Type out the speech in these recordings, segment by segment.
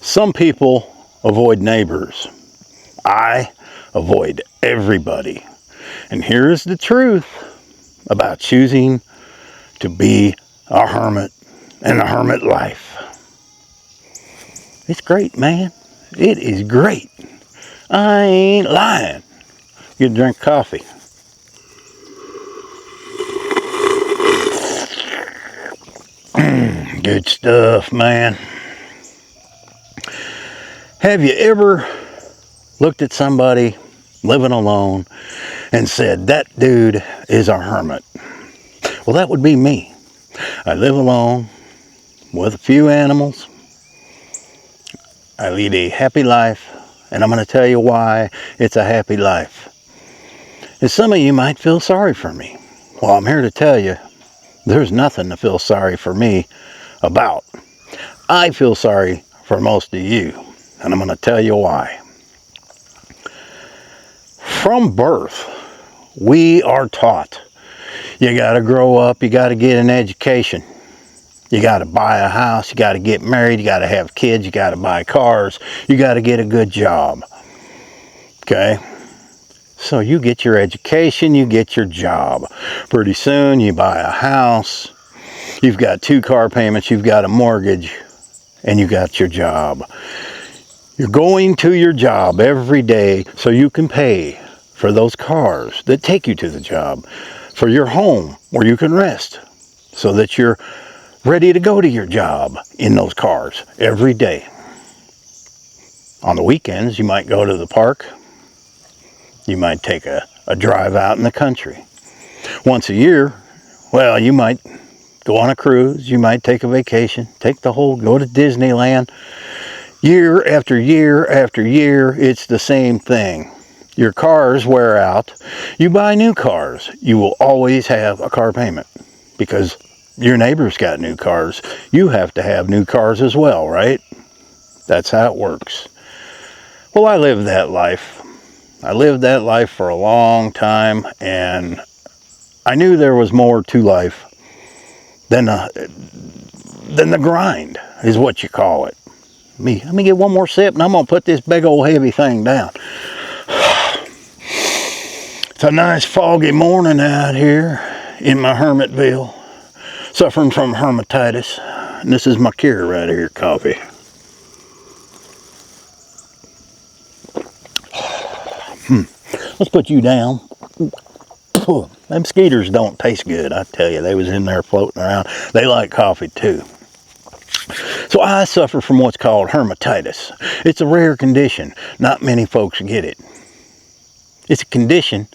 Some people avoid neighbors. I avoid everybody. And here's the truth about choosing to be a hermit and a hermit life. It's great, man. It is great. I ain't lying. You drink coffee. Good stuff, man. Have you ever looked at somebody living alone and said, that dude is a hermit? Well, that would be me. I live alone with a few animals. I lead a happy life, and I'm going to tell you why it's a happy life. And some of you might feel sorry for me. Well, I'm here to tell you, there's nothing to feel sorry for me about. I feel sorry for most of you, and I'm going to tell you why. From birth, we are taught you got to grow up, you got to get an education, you got to buy a house, you got to get married, you got to have kids, you got to buy cars, you got to get a good job. Okay? So you get your education, you get your job. Pretty soon you buy a house, you've got 2 car payments, you've got a mortgage, and you got your job. You're going to your job every day so you can pay for those cars that take you to the job, for your home where you can rest, so that you're ready to go to your job in those cars every day. On the weekends, you might go to the park. You might take a drive out in the country. Once a year, well, you might go on a cruise. You might take a vacation, go to Disneyland. Year after year after year, it's the same thing. Your cars wear out. You buy new cars. You will always have a car payment because your neighbor's got new cars. You have to have new cars as well, right? That's how it works. Well, I lived that life. I lived that life for a long time, and I knew there was more to life than the grind, is what you call it. Let me get one more sip, and I'm going to put this big old heavy thing down. It's a nice foggy morning out here in my Hermitville, suffering from hermititis. And this is my cure right here, coffee. Let's put you down. Them skeeters don't taste good, I tell you. They was in there floating around. They like coffee too. So I suffer from what's called hermititis. It's a rare condition. Not many folks get it. It's a condition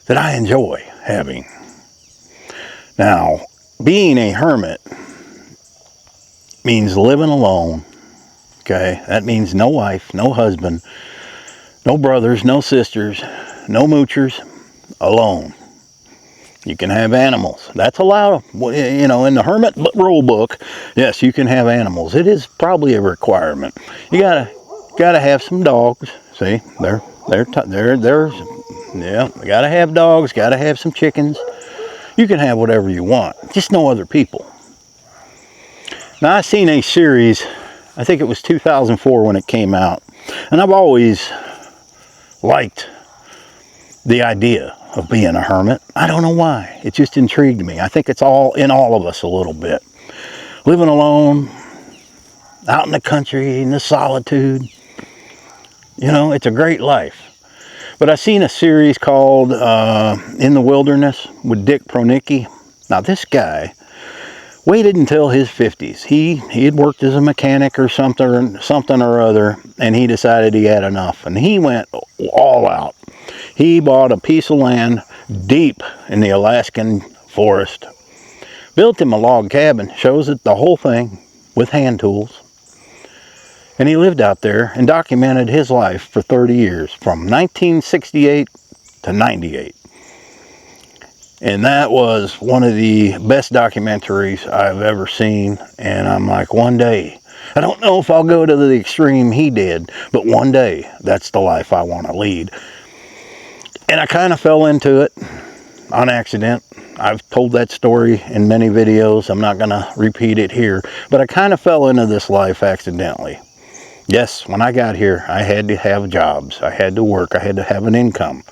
that I enjoy having. Now, being a hermit means living alone. Okay? That means no wife, no husband, no brothers, no sisters, no moochers, alone. You can have animals. That's allowed, you know, in the hermit rule book. Yes, you can have animals. It is probably a requirement. You gotta have some dogs. See, yeah, you gotta have dogs. Gotta have some chickens. You can have whatever you want. Just no other people. Now, I seen a series. I think it was 2004 when it came out, and I've always liked the idea of being a hermit. I don't know why. It just intrigued me. I think it's all in all of us a little bit. Living alone, out in the country, in the solitude. You know, it's a great life. But I seen a series called In the Wilderness with Dick Pronicki. Now, this guy waited until his 50s. He had worked as a mechanic or something or other, and he decided he had enough. And he went all out. He bought a piece of land deep in the Alaskan forest, built him a log cabin, shows it the whole thing with hand tools. And he lived out there and documented his life for 30 years, from 1968 to 98. And that was one of the best documentaries I've ever seen. And I'm like, one day, I don't know if I'll go to the extreme he did, but one day, that's the life I want to lead. And I kind of fell into it on accident. I've told that story in many videos. I'm not going to repeat it here. But I kind of fell into this life accidentally. Yes, when I got here, I had to have jobs. I had to work. I had to have an income.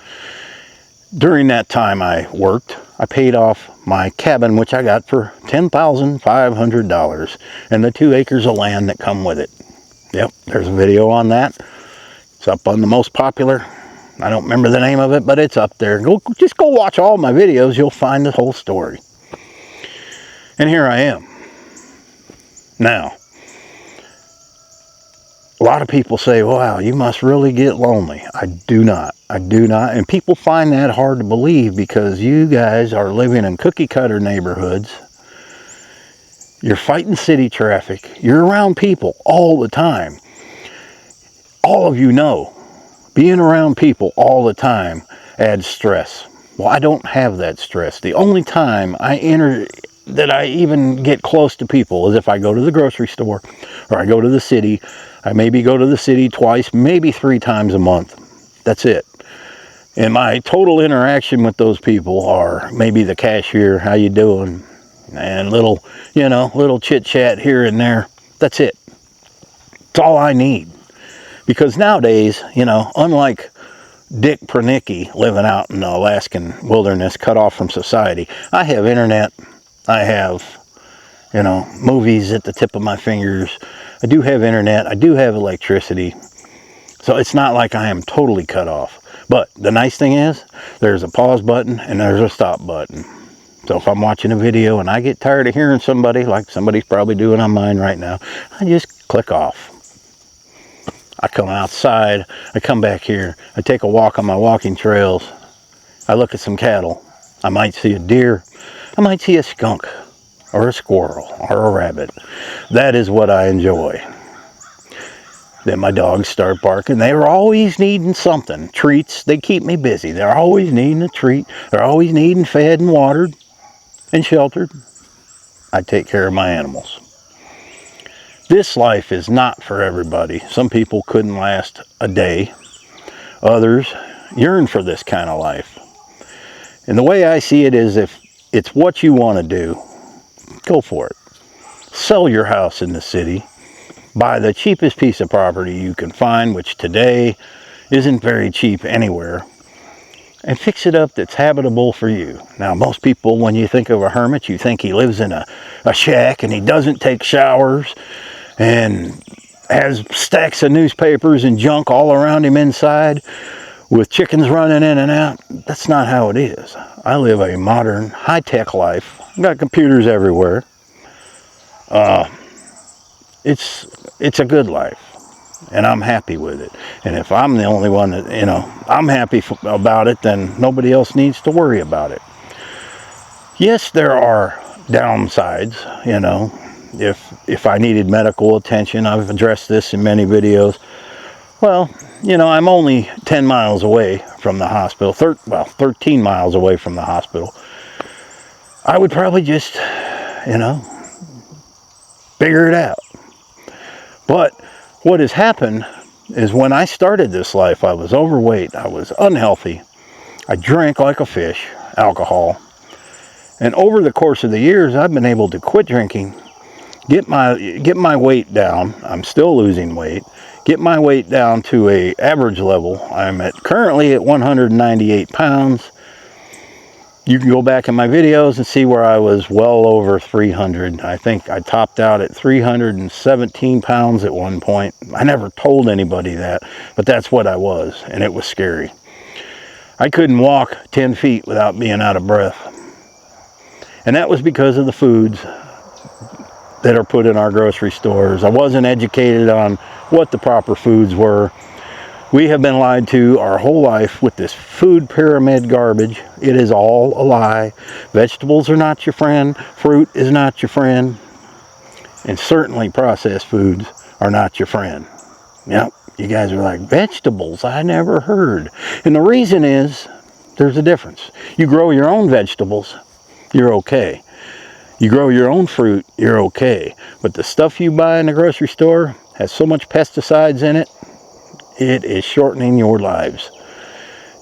During that time I worked, I paid off my cabin, which I got for $10,500, and the 2 acres of land that come with it. Yep, there's a video on that. It's up on the most popular. I don't remember the name of it, but it's up there. Just go watch all my videos. You'll find the whole story. And here I am. Now, a lot of people say, wow, you must really get lonely. I do not. I do not. And people find that hard to believe because you guys are living in cookie cutter neighborhoods. You're fighting city traffic. You're around people all the time. All of you know, being around people all the time adds stress. Well, I don't have that stress. The only time that I even get close to people is if I go to the grocery store or I go to the city. I maybe go to the city twice, maybe 3 times a month. That's it. And my total interaction with those people are maybe the cashier, how you doing? And little chit chat here and there. That's it. It's all I need. Because nowadays, unlike Dick Pernicki living out in the Alaskan wilderness, cut off from society, I have internet. I have, movies at the tip of my fingers. I do have internet. I do have electricity. So it's not like I am totally cut off. But the nice thing is, there's a pause button and there's a stop button. So if I'm watching a video and I get tired of hearing somebody, like somebody's probably doing on mine right now, I just click off. I come outside, I come back here, I take a walk on my walking trails, I look at some cattle, I might see a deer, I might see a skunk, or a squirrel, or a rabbit. That is what I enjoy. Then my dogs start barking. They're always needing something. Treats, they keep me busy. They're always needing a treat. They're always needing fed and watered and sheltered. I take care of my animals. This life is not for everybody. Some people couldn't last a day. Others yearn for this kind of life. And the way I see it is, if it's what you want to do, go for it. Sell your house in the city. Buy the cheapest piece of property you can find, which today isn't very cheap anywhere, and fix it up that's habitable for you. Now, most people, when you think of a hermit, you think he lives in a shack and he doesn't take showers and has stacks of newspapers and junk all around him inside with chickens running in and out. That's not how it is. I live a modern, high-tech life. I've got computers everywhere. It's a good life, and I'm happy with it. And if I'm the only one that, I'm happy about it, then nobody else needs to worry about it. Yes, there are downsides, if I needed medical attention. I've addressed this in many videos. Well, I'm only 10 miles away from the hospital, 13 miles away from the hospital. I would probably just, figure it out. But what has happened is, when I started this life, I was overweight, I was unhealthy, I drank like a fish, alcohol. And over the course of the years, I've been able to quit drinking, get my weight down. I'm still losing weight. Get my weight down to a average level. I'm currently at 198 pounds. You can go back in my videos and see where I was well over 300. I think I topped out at 317 pounds at one point. I never told anybody that, but that's what I was, and it was scary. I couldn't walk 10 feet without being out of breath. And that was because of the foods that are put in our grocery stores. I wasn't educated on what the proper foods were. We have been lied to our whole life with this food pyramid garbage. It is all a lie. Vegetables are not your friend. Fruit is not your friend. And certainly processed foods are not your friend. Yep, you guys are like, vegetables? I never heard. And the reason is, there's a difference. You grow your own vegetables, you're okay. You grow your own fruit, you're okay. But the stuff you buy in the grocery store has so much pesticides in it, it is shortening your lives.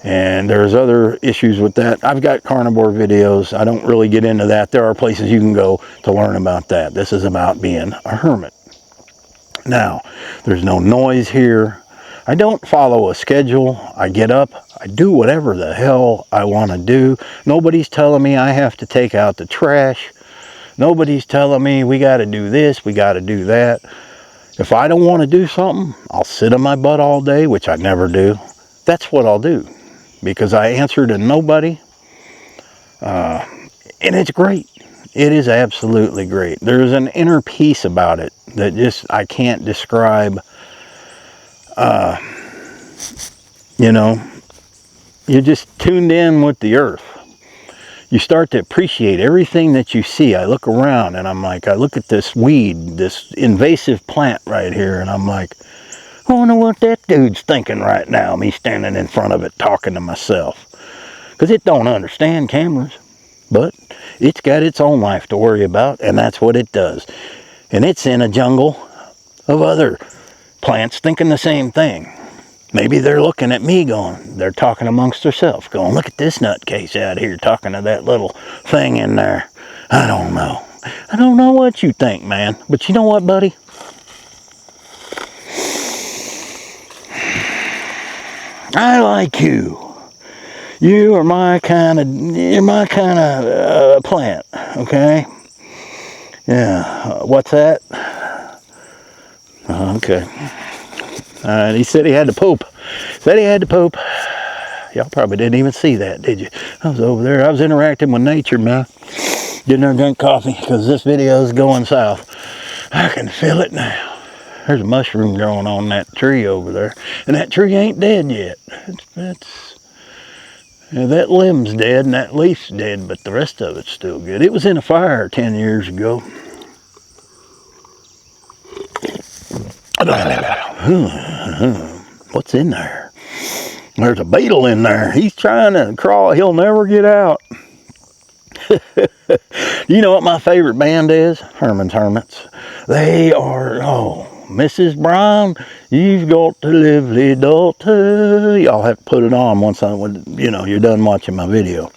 And there's other issues with that. I've got carnivore videos. I don't really get into that. There are places you can go to learn about that. This is about being a hermit. Now, there's no noise here. I don't follow a schedule. I get up, I do whatever the hell I want to do. Nobody's telling me I have to take out the trash. Nobody's telling me we got to do this, we got to do that. If I don't want to do something, I'll sit on my butt all day, which I never do. That's what I'll do, because I answer to nobody. And it's great. It is absolutely great. There's an inner peace about it that just I can't describe. You know, you're just tuned in with the earth. You start to appreciate everything that you see. I look around and I'm like, I look at this weed, this invasive plant right here, and I'm like, I wonder what that dude's thinking right now, me standing in front of it talking to myself. Because it don't understand cameras, but it's got its own life to worry about, and that's what it does. And it's in a jungle of other plants thinking the same thing. Maybe they're looking at me going, they're talking amongst themselves, going, look at this nutcase out here talking to that little thing in there. I don't know. I don't know what you think, man. But you know what, buddy? I like you. You are my kind of plant, okay? Yeah. What's that? Okay. He said he had to poop. Y'all probably didn't even see that, did you? I was over there. I was interacting with nature, man. Getting there to drink coffee because this video is going south. I can feel it now. There's a mushroom growing on that tree over there. And that tree ain't dead yet. That limb's dead and that leaf's dead, but the rest of it's still good. It was in a fire 10 years ago. What's in there? There's a beetle in there. He's trying to crawl. He'll never get out. You know what my favorite band is? Hermits. They are, Mrs. Brown, you've got to live, little daughter. Y'all have to put it on once you're done watching my video.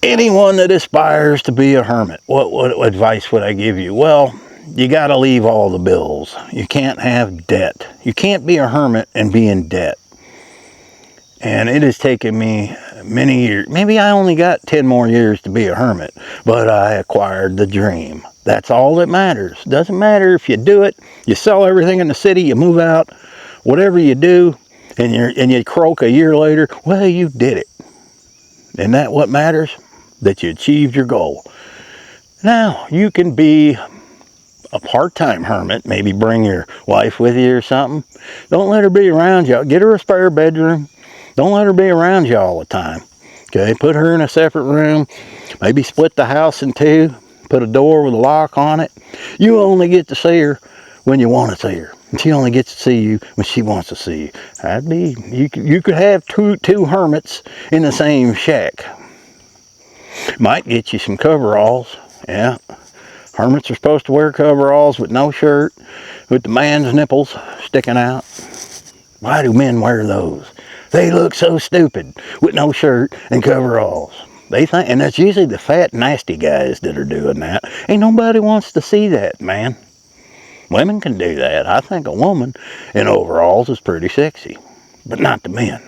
Anyone that aspires to be a hermit, what advice would I give you? Well, you got to leave all the bills. You can't have debt. You can't be a hermit and be in debt. And it has taken me many years. Maybe I only got 10 more years to be a hermit, but I acquired the dream. That's all that matters. Doesn't matter if you do it, you sell everything in the city, you move out, whatever you do, and you croak a year later, well, you did it. And that what matters? That you achieved your goal. Now, you can be a part-time hermit, maybe bring your wife with you or something. Don't let her be around you. Get her a spare bedroom. Don't let her be around you all the time. Okay, put her in a separate room. Maybe split the house in two. Put a door with a lock on it. You only get to see her when you want to see her. And she only gets to see you when she wants to see you. You could have two hermits in the same shack. Might get you some coveralls. Yeah. Hermits are supposed to wear coveralls with no shirt, with the man's nipples sticking out. Why do men wear those? They look so stupid with no shirt and coveralls. They think, and that's usually the fat, nasty guys that are doing that. Ain't nobody wants to see that, man. Women can do that. I think a woman in overalls is pretty sexy, but not the men.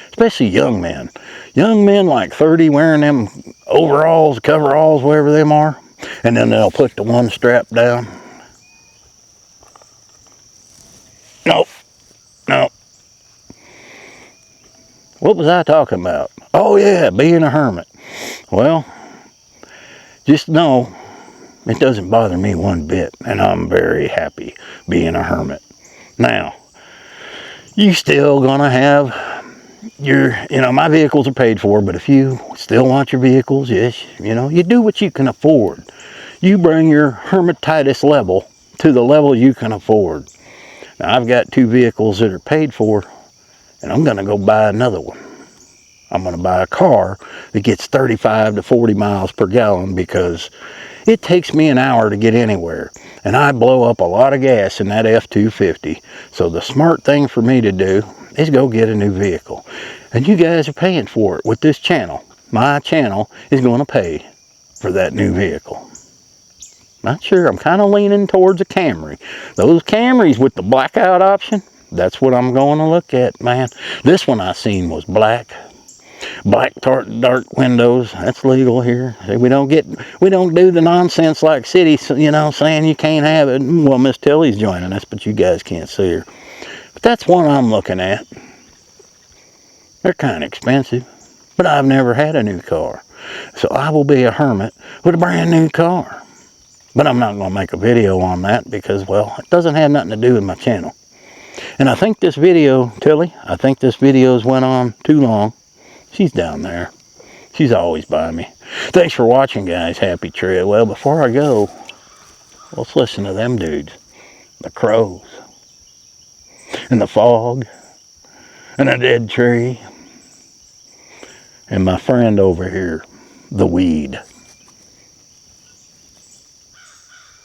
Especially young men. Young men like 30 wearing them overalls, coveralls, whatever them are. And then they'll put the one strap down. No. What was I talking about? Oh yeah, being a hermit. Well, just know it doesn't bother me one bit, and I'm very happy being a hermit. Now, you still gonna have my vehicles are paid for, but if you still want your vehicles, yes, you do what you can afford. You bring your hermititis level to the level you can afford. Now, I've got 2 vehicles that are paid for, and I'm going to go buy another one. I'm going to buy a car that gets 35 to 40 miles per gallon because it takes me an hour to get anywhere. And I blow up a lot of gas in that F-250. So the smart thing for me to do is go get a new vehicle. And you guys are paying for it with this channel. My channel is going to pay for that new vehicle. Not sure. I'm kind of leaning towards a Camry. Those Camrys with the blackout option, that's what I'm going to look at, man. This one I seen was black. Black dark windows. That's legal here. We don't do the nonsense like city, you know, saying you can't have it. Well, Miss Tilly's joining us, but you guys can't see her. But that's one I'm looking at. They're kind of expensive, but I've never had a new car. So I will be a hermit with a brand new car. But I'm not going to make a video on that because, well, it doesn't have nothing to do with my channel. And I think this video, Tilly, I think this video's went on too long. She's down there. She's always by me. Thanks for watching, guys. Happy trail. Well, before I go, let's listen to them dudes. The crows. And the fog. And a dead tree. And my friend over here, the weed.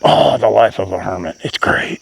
Oh, the life of a hermit. It's great.